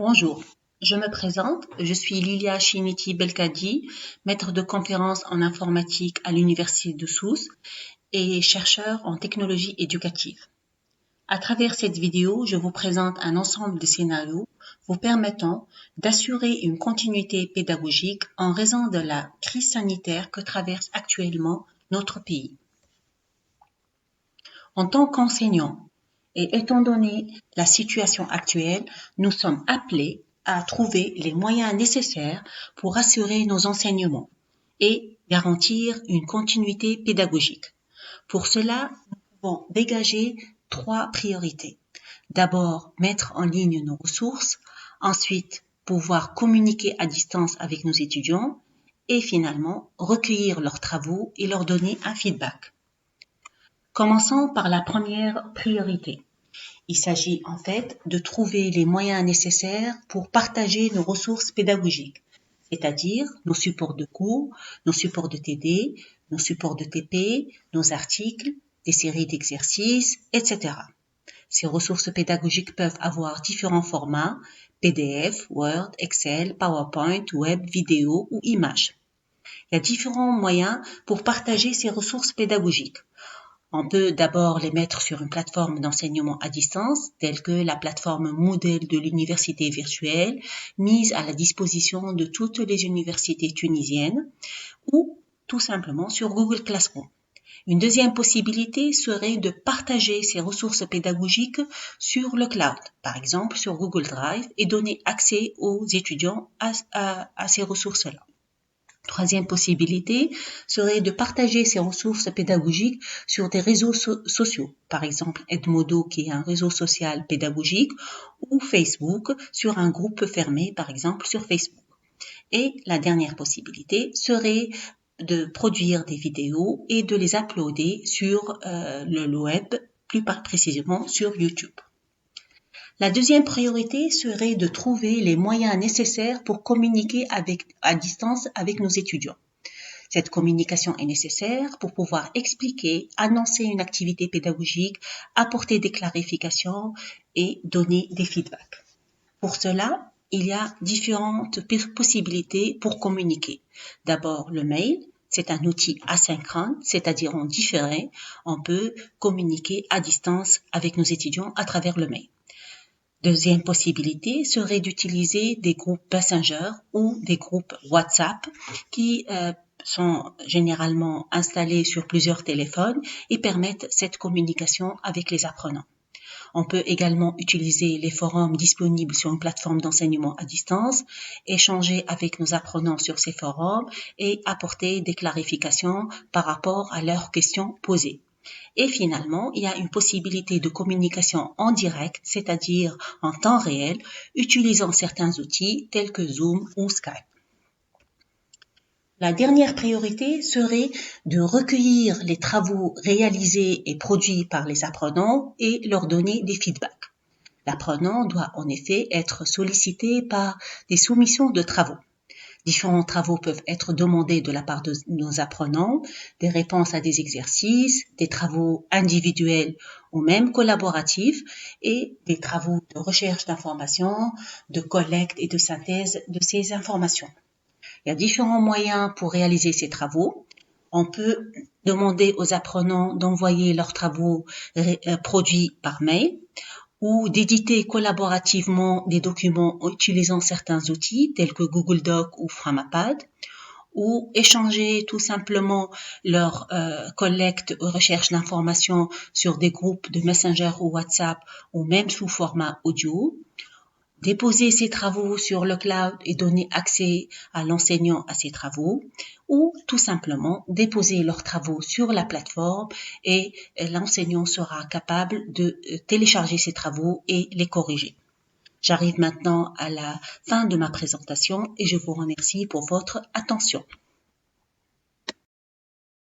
Bonjour, je me présente, je suis Lilia Chiniti Belkadi, maître de conférences en informatique à l'Université de Sousse et chercheur en technologie éducative. À travers cette vidéo, je vous présente un ensemble de scénarios vous permettant d'assurer une continuité pédagogique en raison de la crise sanitaire que traverse actuellement notre pays. En tant qu'enseignants, et étant donné la situation actuelle, nous sommes appelés à trouver les moyens nécessaires pour assurer nos enseignements et garantir une continuité pédagogique. Pour cela, nous pouvons dégager 3 priorités. D'abord, mettre en ligne nos ressources, ensuite, pouvoir communiquer à distance avec nos étudiants et finalement, recueillir leurs travaux et leur donner un feedback. Commençons par la première priorité. Il s'agit en fait de trouver les moyens nécessaires pour partager nos ressources pédagogiques, c'est-à-dire nos supports de cours, nos supports de TD, nos supports de TP, nos articles, des séries d'exercices, etc. Ces ressources pédagogiques peuvent avoir différents formats, PDF, Word, Excel, PowerPoint, Web, vidéo ou images. Il y a différents moyens pour partager ces ressources pédagogiques. On peut d'abord les mettre sur une plateforme d'enseignement à distance, telle que la plateforme Moodle de l'université virtuelle, mise à la disposition de toutes les universités tunisiennes, ou tout simplement sur Google Classroom. Une deuxième possibilité serait de partager ces ressources pédagogiques sur le cloud, par exemple sur Google Drive, et donner accès aux étudiants à ces ressources-là. Troisième possibilité serait de partager ces ressources pédagogiques sur des réseaux sociaux, par exemple Edmodo qui est un réseau social pédagogique ou Facebook sur un groupe fermé, par exemple sur Facebook. Et la dernière possibilité serait de produire des vidéos et de les uploader sur le web, plus précisément sur YouTube. La deuxième priorité serait de trouver les moyens nécessaires pour communiquer à distance avec nos étudiants. Cette communication est nécessaire pour pouvoir expliquer, annoncer une activité pédagogique, apporter des clarifications et donner des feedbacks. Pour cela, il y a différentes possibilités pour communiquer. D'abord, le mail. C'est un outil asynchrone, c'est-à-dire en différé. On peut communiquer à distance avec nos étudiants à travers le mail. Deuxième possibilité serait d'utiliser des groupes Messenger ou des groupes WhatsApp qui sont généralement installés sur plusieurs téléphones et permettent cette communication avec les apprenants. On peut également utiliser les forums disponibles sur une plateforme d'enseignement à distance, échanger avec nos apprenants sur ces forums et apporter des clarifications par rapport à leurs questions posées. Et finalement, il y a une possibilité de communication en direct, c'est-à-dire en temps réel, utilisant certains outils tels que Zoom ou Skype. La dernière priorité serait de recueillir les travaux réalisés et produits par les apprenants et leur donner des feedbacks. L'apprenant doit en effet être sollicité par des soumissions de travaux. Différents travaux peuvent être demandés de la part de nos apprenants, des réponses à des exercices, des travaux individuels ou même collaboratifs et des travaux de recherche d'informations, de collecte et de synthèse de ces informations. Il y a différents moyens pour réaliser ces travaux. On peut demander aux apprenants d'envoyer leurs travaux produits par mail, ou d'éditer collaborativement des documents en utilisant certains outils tels que Google Doc ou Framapad, ou échanger tout simplement leur collecte ou recherche d'informations sur des groupes de Messenger ou WhatsApp ou même sous format audio, déposer ces travaux sur le cloud et donner accès à l'enseignant à ces travaux, ou tout simplement déposer leurs travaux sur la plateforme et l'enseignant sera capable de télécharger ces travaux et les corriger. J'arrive maintenant à la fin de ma présentation et je vous remercie pour votre attention.